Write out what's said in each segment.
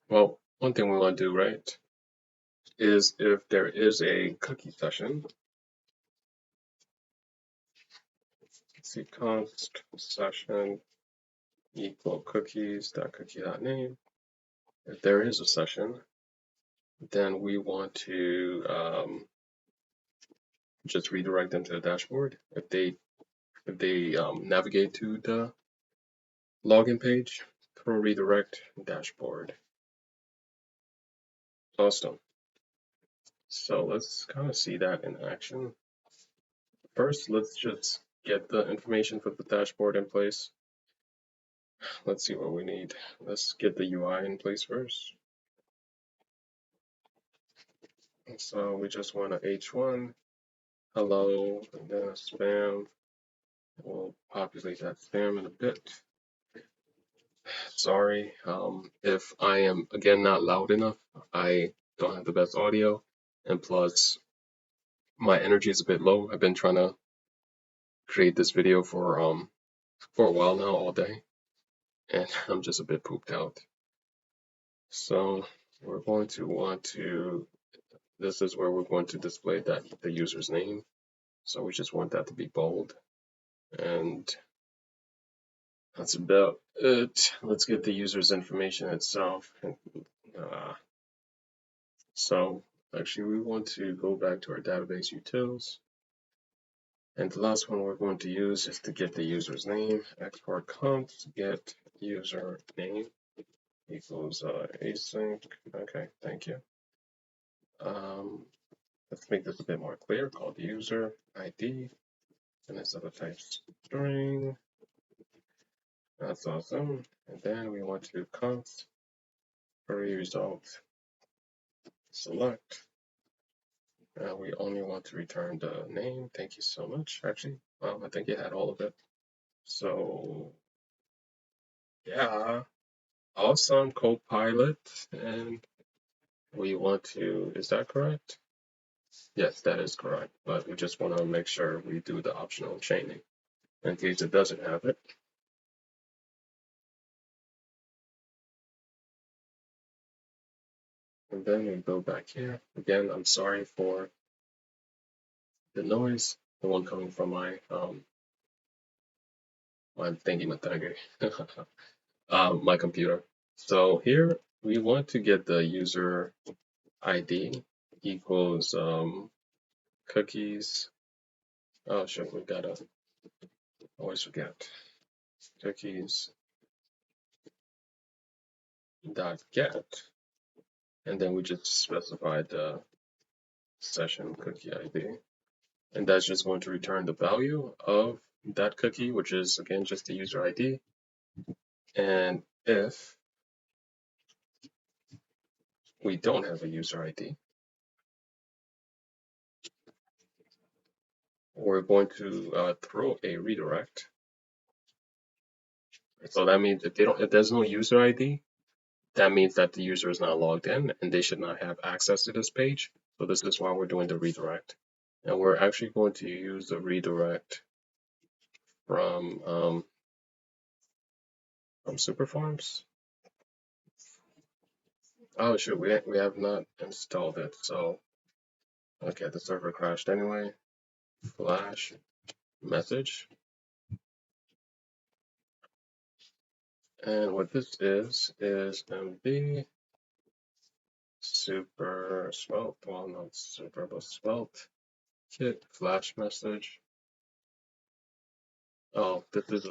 Well, one thing we want to do, right, is if there is a cookie session, let's see, const session equal cookies.cookie.name. If there is a session, then we want to just redirect them to the dashboard. If they navigate to the login page, throw redirect dashboard. Awesome. So let's kind of see that in action. First, let's just get the information for the dashboard in place. Let's see what we need. Let's get the UI in place first. So we just want a h1, hello, and then a spam. We'll populate that spam in a bit. Sorry if I am, again, not loud enough. I don't have the best audio, and plus my energy is a bit low. I've been trying to create this video for a while now, all day, and I'm just a bit pooped out. So we're going to want to, this is where we're going to display that the user's name. So we just want that to be bold, and that's about it. Let's get the user's information itself. So actually we want to go back to our database utils. And the last one we're going to use is to get the user's name. Export const get user name equals async. Okay, thank you. Let's make this a bit more clear. Called user ID, and instead of type string. That's awesome. And then we want to const query result select. We only want to return the name. Thank you so much. Actually, I think it had all of it. So yeah, awesome Copilot. And we want to, is that correct? Yes, that is correct. But we just want to make sure we do the optional chaining in case it doesn't have it. And then we go back here. Again, I'm sorry for the noise, the one coming from my my thingy my computer. So here we want to get the user ID equals cookies. Oh shit, we gotta always forget cookies dot get, and then we just specify the session cookie ID, and that's just going to return the value of that cookie, which is again just the user ID. And if we don't have a user ID, we're going to throw a redirect. So that means if there's no user ID, that means that the user is not logged in and they should not have access to this page. So this is why we're doing the redirect. And we're actually going to use the redirect from Superforms. Oh shoot, we have not installed it. So okay, the server crashed anyway. Flash message. And what this is MV super svelte, well not super but svelte kit flash message. Oh, this is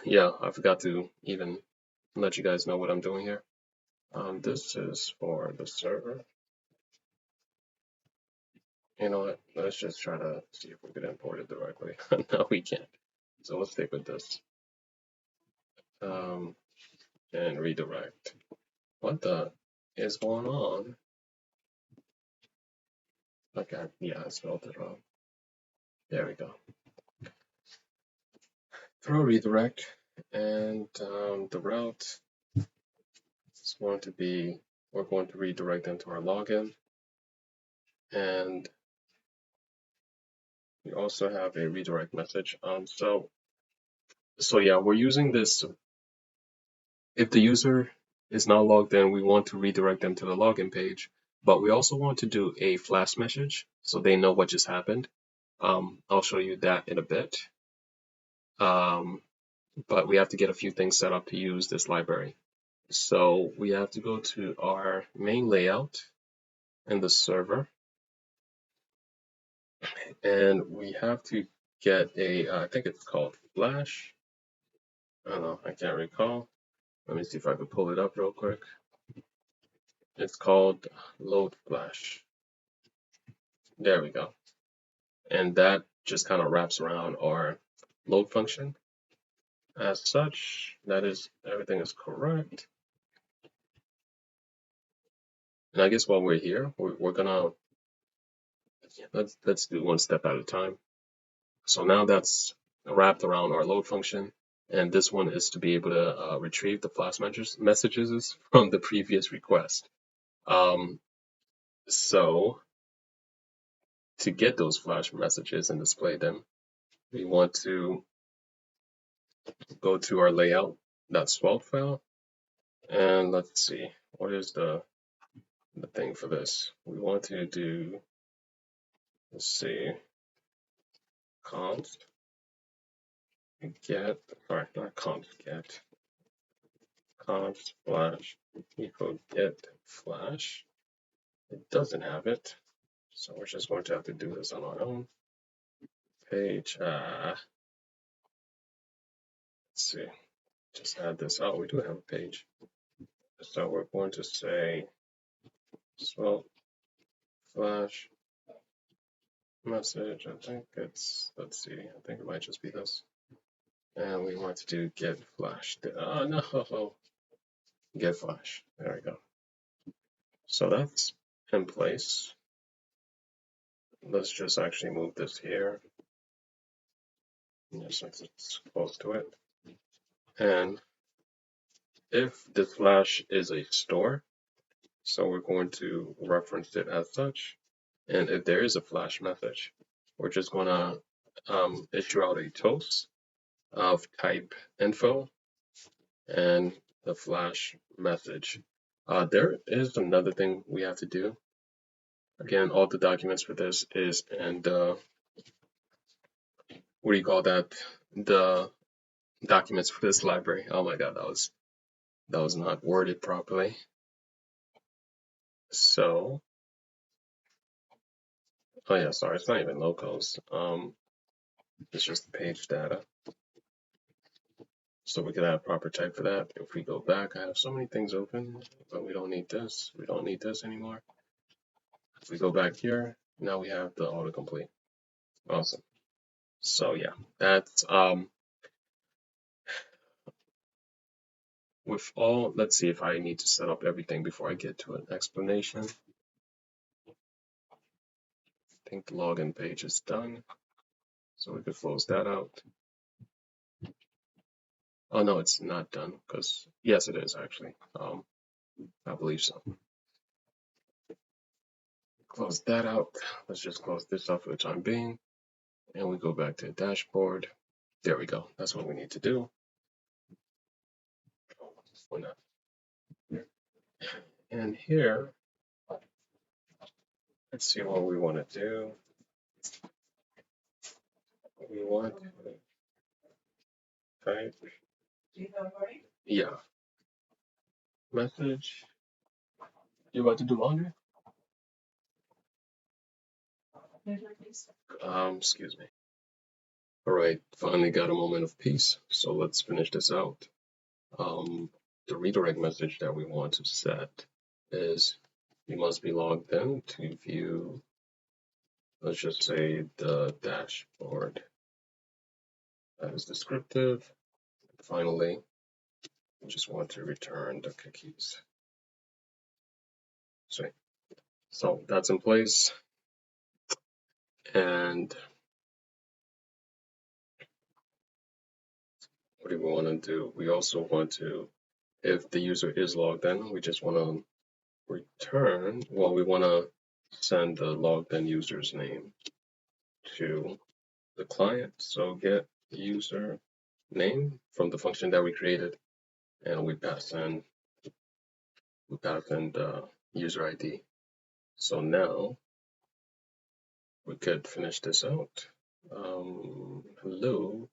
yeah, I forgot to even let you guys know what I'm doing here. This is for the server. You know what? Let's just try to see if we can import it directly. No, we can't. So let's stick with this. And redirect. What the is going on? Okay, yeah, I spelled it wrong. There we go. Throw redirect, and the route is going to be, we're going to redirect into our login, and we also have a redirect message. So yeah, we're using this If the user is not logged in, we want to redirect them to the login page, but we also want to do a flash message so they know what just happened. I'll show you that in a bit. But we have to get a few things set up to use this library. So we have to go to our main layout in the server, and we have to get a, I think it's called Flash. I don't know, I can't recall. Let me see if I can pull it up real quick. It's called Load Flash. There we go. And that just kind of wraps around our load function. As such, that is, everything is correct. And I guess while we're here, we're gonna, let's do one step at a time. So now that's wrapped around our load function. And this one is to be able to retrieve the flash messages from the previous request. So to get those flash messages and display them, we want to go to our layout.svelte file. And let's see, what is the thing for this? We want to do, let's see, const get, sorry, not const get, const flash equal get flash. It doesn't have it, so we're just going to have to do this on our own. Page, let's see, just add this. Oh, we do have a page. So we're going to say svelte flash message. I think it's, let's see, I think it might just be this. And we want to do get flash. Oh no, get flash. There we go. So that's in place. Let's just actually move this here. Since it's close to it. And if this flash is a store, so we're going to reference it as such. And if there is a flash message, we're just going to issue out a toast of type info and the flash message. There is another thing we have to do. Again, all the documents for this is in the, what do you call that? The documents for this library. Oh my god, that was not worded properly. So, oh yeah, sorry, it's not even locals. It's just the page data. So we could have proper type for that. If we go back, I have so many things open, but we don't need this. We don't need this anymore. If we go back here, now we have the autocomplete. Awesome. So yeah, that's with all, let's see if I need to set up everything before I get to an explanation. I think the login page is done. So we could close that out. Oh no, it's not done because yes, it is actually. I believe so. Close that out. Let's just close this out for the time being. And we go back to the dashboard. There we go. That's what we need to do. And here, let's see what we want to do. We want to type, yeah, message. You about to do laundry? Excuse me. All right, finally got a moment of peace. So let's finish this out. The redirect message that we want to set is you must be logged in to view, let's just say, the dashboard. That is descriptive. Finally, we just want to return the cookies. So that's in place. And what do we want to do? We also want to, if the user is logged in, we just want to return, well, we want to send the logged in user's name to the client. So get user name from the function that we created. and we pass in the user ID. So now we could finish this out. Hello,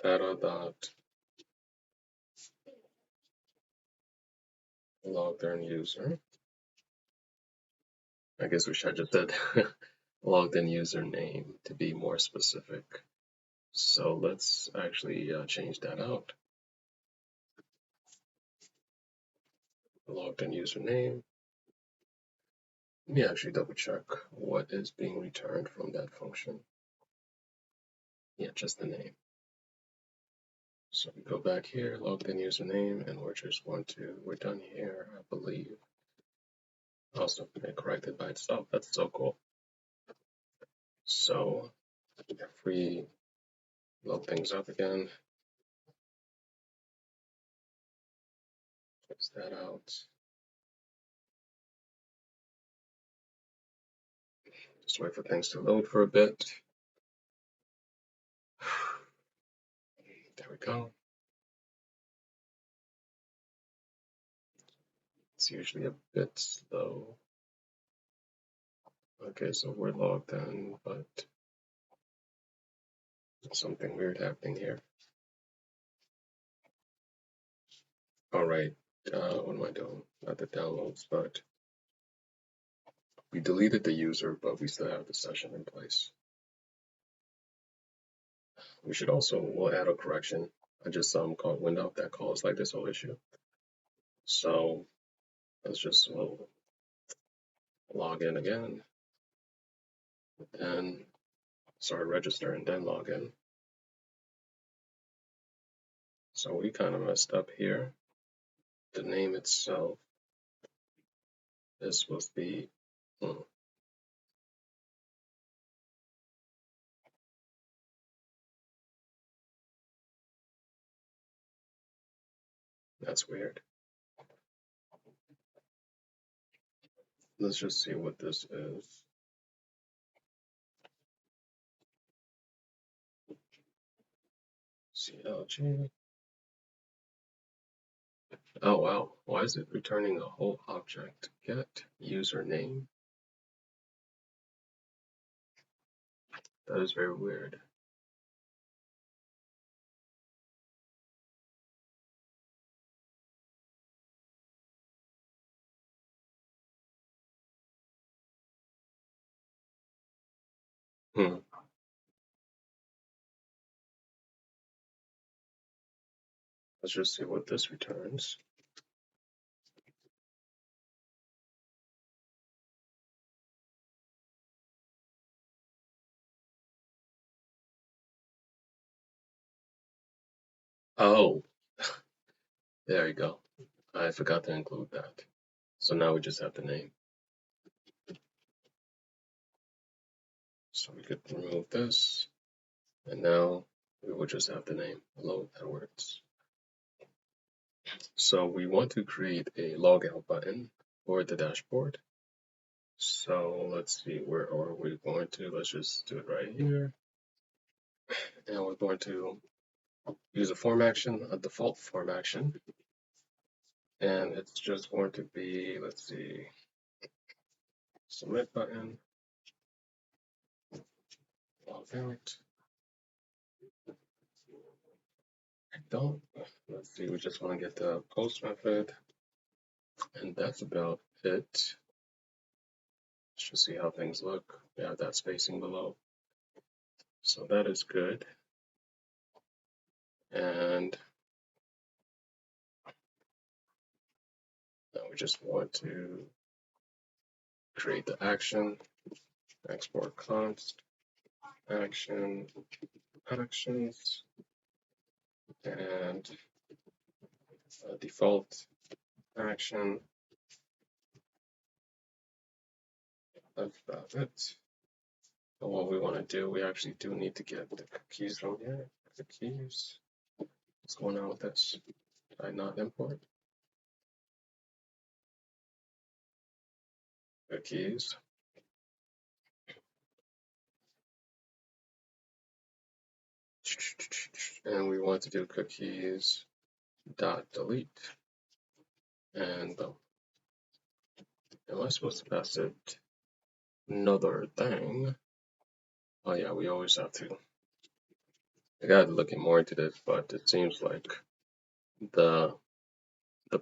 data dot logged in user. I guess we should have just said logged in username to be more specific. So let's actually change that out. Logged in username. Let me actually double check what is being returned from that function. Yeah, just the name. So we go back here, logged in username, and we're done here, I believe. Also, it corrected by itself. That's so cool. So if we load things up again, fix that out. Just wait for things to load for a bit. There we go. It's usually a bit slow. Okay, so we're logged in, but something weird happening here. All right, what am I doing? Not the downloads, but we deleted the user, but we still have the session in place. We should also, we'll add a correction. I just called window that calls like this whole issue. So let's just log in again, and register and then log in. So we kind of messed up here. The name itself is supposed to be that's weird. Let's just see what this is. CLG. Oh wow, why is it returning a whole object? Get username. That is very weird. Let's just see what this returns. Oh, there you go. I forgot to include that. So now we just have the name. So we could remove this, and now we will just have the name. Hello, Edwards. So we want to create a logout button for the dashboard. So let's see, where are we going to? Let's just do it right here. And we're going to use a form action, a default form action. And it's just going to be, let's see, submit button, log out. Let's see, we just want to get the post method. And that's about it. Let's just see how things look. We have that spacing below. So that is good. And now we just want to create the action, export const, action, actions, and default action. That's about it. But what we want to do, we actually do need to get the cookies from here. Cookies. What's going on with this? Did I not import? Cookies. and we want to do cookies dot delete, and am I supposed to pass it another thing? Oh yeah, we always have to. I gotta look more into this, but it seems like the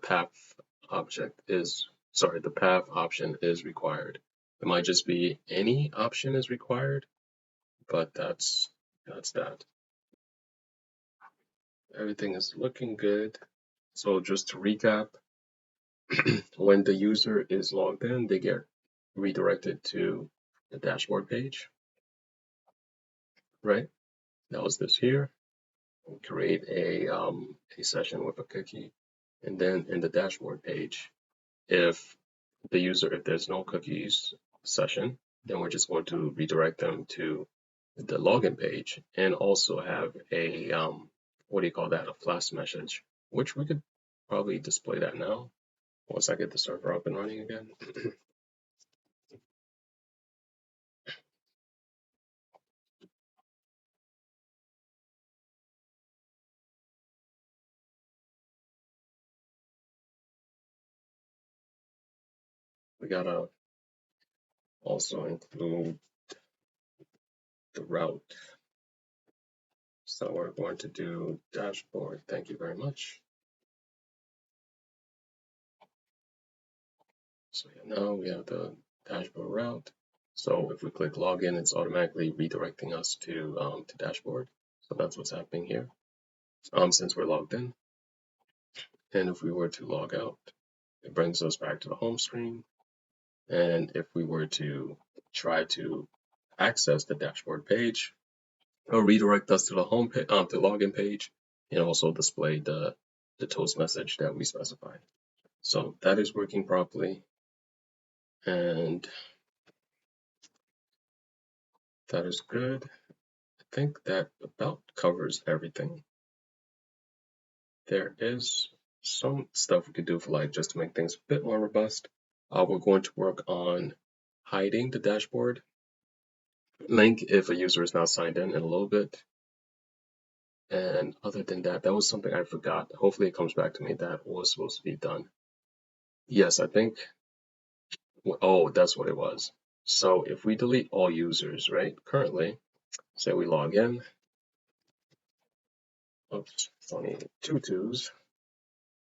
path the path option is required. It might just be any option is required, but that's that. Everything is looking good. So just to recap, when the user is logged in, they get redirected to the dashboard page, right? That was this here. We'll create a session with a cookie, and then in the dashboard page, if there's no cookies session, then we're just going to redirect them to the login page, and also have a what do you call that? A flash message, which we could probably display that now once I get the server up and running again. We gotta also include the route. So we're going to do dashboard. Thank you very much. So yeah, now we have the dashboard route. So if we click login, it's automatically redirecting us to dashboard. So that's what's happening here. Since we're logged in, and if we were to log out, it brings us back to the home screen. And if we were to try to access the dashboard page, it'll redirect us to the home page, the login page, and also display the toast message that we specified. So that is working properly, and that is good. I think that about covers everything. There is some stuff we could do for like just to make things a bit more robust. We're going to work on hiding the dashboard link if a user is not signed in a little bit. And other than that, that was something I forgot. Hopefully it comes back to me. That was supposed to be done. Yes, I think, oh, that's what it was. So if we delete all users, right, currently, say we log in, oops, it's only 2 twos,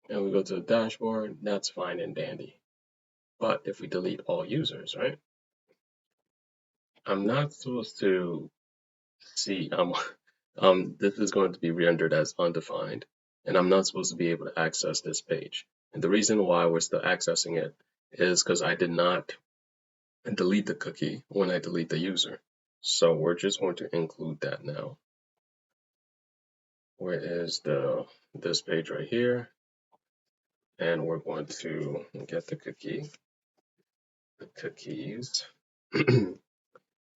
and we go to the dashboard, that's fine and dandy. But if we delete all users, right, I'm not supposed to see, this is going to be rendered as undefined, and I'm not supposed to be able to access this page. And the reason why we're still accessing it is because I did not delete the cookie when I delete the user. So we're just going to include that now. Where is this page right here? And we're going to get the cookies,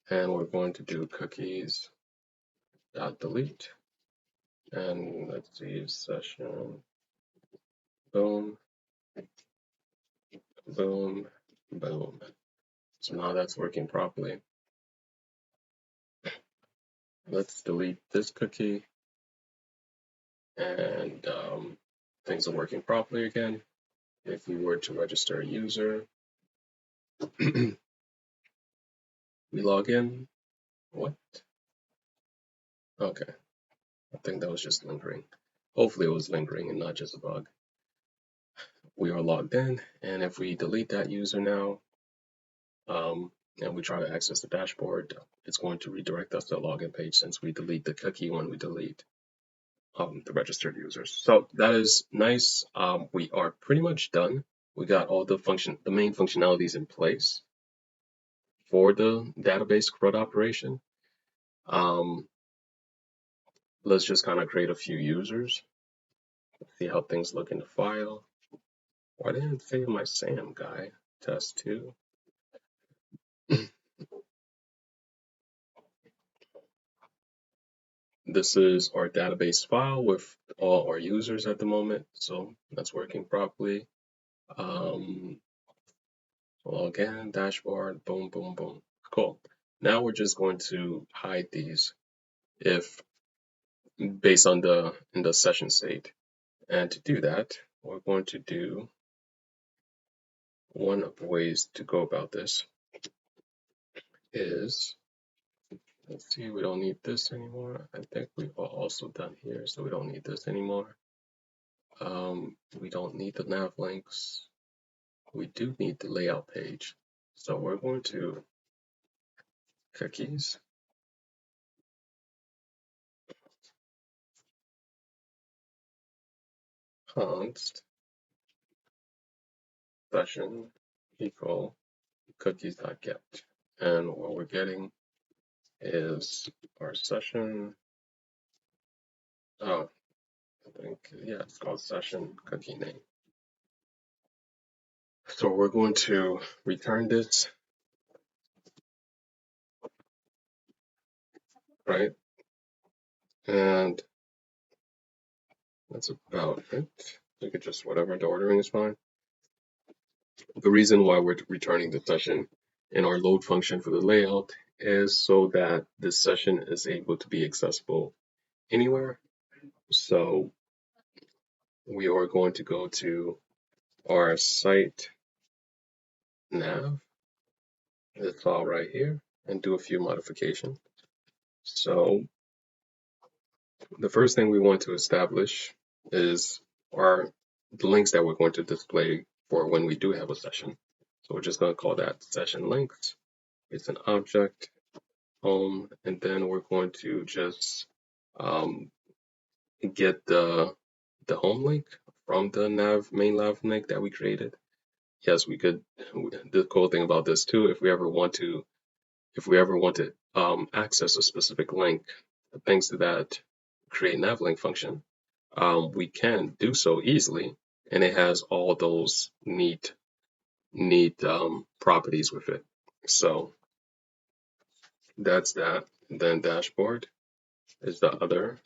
and we're going to do cookies dot delete. And let's see, session, boom, boom, boom. So now that's working properly. Let's delete this cookie, and things are working properly again. If we were to register a user, we log in. What? Okay, I think that was just lingering. Hopefully it was lingering and not just a bug. We are logged in, and if we delete that user now, and we try to access the dashboard, it's going to redirect us to the login page since we delete the cookie when we delete the registered users. So that is nice. We are pretty much done. We got all the main functionalities in place for the database CRUD operation. Let's just kind of create a few users. See how things look in the file. Why didn't it save my SAM guy? Test 2. This is our database file with all our users at the moment, so that's working properly. Log in, dashboard, boom, boom, boom. Cool. Now we're just going to hide these. If based on in the session state. And to do that, we're going to do one of the ways to go about this is, let's see, we don't need this anymore. I think we've also done here, so we don't need this anymore. We don't need the nav links. We do need the layout page. So we're going to cookies, const session equal cookies.get. And what we're getting is our session. Oh, I think, yeah, it's called session cookie name. So we're going to return this, right? And that's about it. You could just, whatever, the ordering is fine. The reason why we're returning the session in our load function for the layout is so that this session is able to be accessible anywhere. So we are going to go to our site nav, this file right here, and do a few modifications. So the first thing we want to establish is the links that we're going to display for when we do have a session. So we're just going to call that session links. It's an object, home, and then we're going to just get the home link from the main nav link that we created. Yes, we could. The cool thing about this too, if we ever want to access a specific link, thanks to that create nav link function, we can do so easily, and it has all those neat properties with it. So that's that. And then dashboard is the other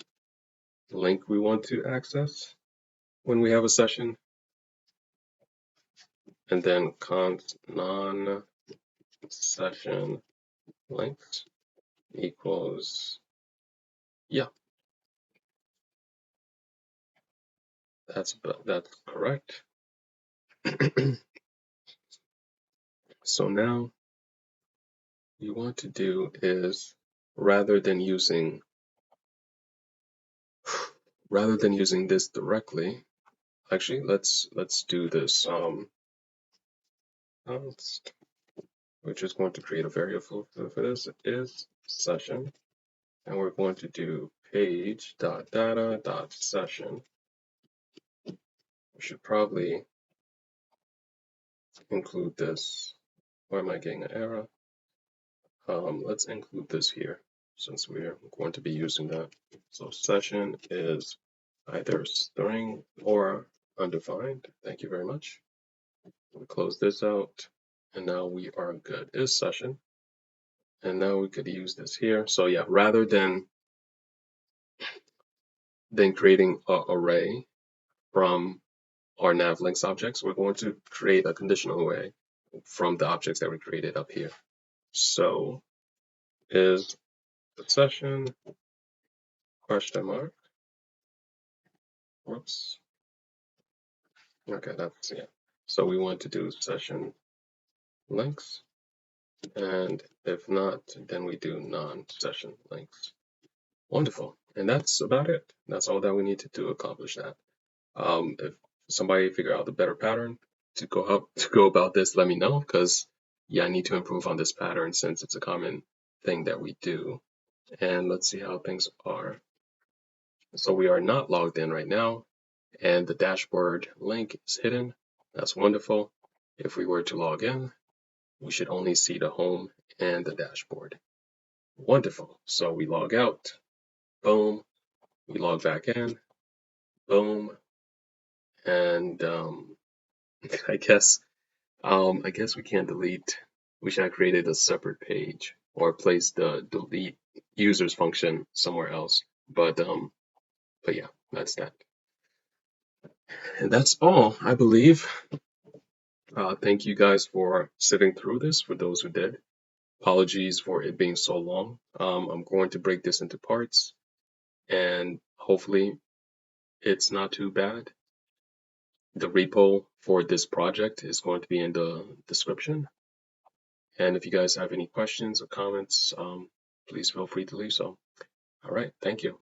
link we want to access when we have a session. And then const non-session links equals, yeah, that's correct. So now you want to do is rather than using this directly, actually let's do this. We're just going to create a variable for this is session, and we're going to do page.data.session. We should probably include this. Why am I getting an error? Let's include this here since we're going to be using that. So session is either string or undefined. Thank you very much. We'll close this out, and now we are good. Is session, and now we could use this here. So yeah, rather than creating an array from our nav links objects, we're going to create a conditional array from the objects that we created up here. So is the session question mark. Whoops. Okay, that's, yeah. So we want to do session links, and if not, then we do non-session links. Wonderful. And that's about it. That's all that we need to do to accomplish that. If somebody figure out the better pattern to go about this, let me know, because yeah, I need to improve on this pattern since it's a common thing that we do. And let's see how things are. So we are not logged in right now, and the dashboard link is hidden. That's wonderful. If we were to log in, we should only see the home and the dashboard. Wonderful. So we log out, boom. We log back in, boom. And I guess we can't delete. Wish I created a separate page or placed the delete users function somewhere else. But yeah, that's that. And that's all, I believe. Thank you guys for sitting through this, for those who did. Apologies for it being so long. I'm going to break this into parts. and hopefully it's not too bad. The repo for this project is going to be in the description. And if you guys have any questions or comments, please feel free to leave so. All right, thank you.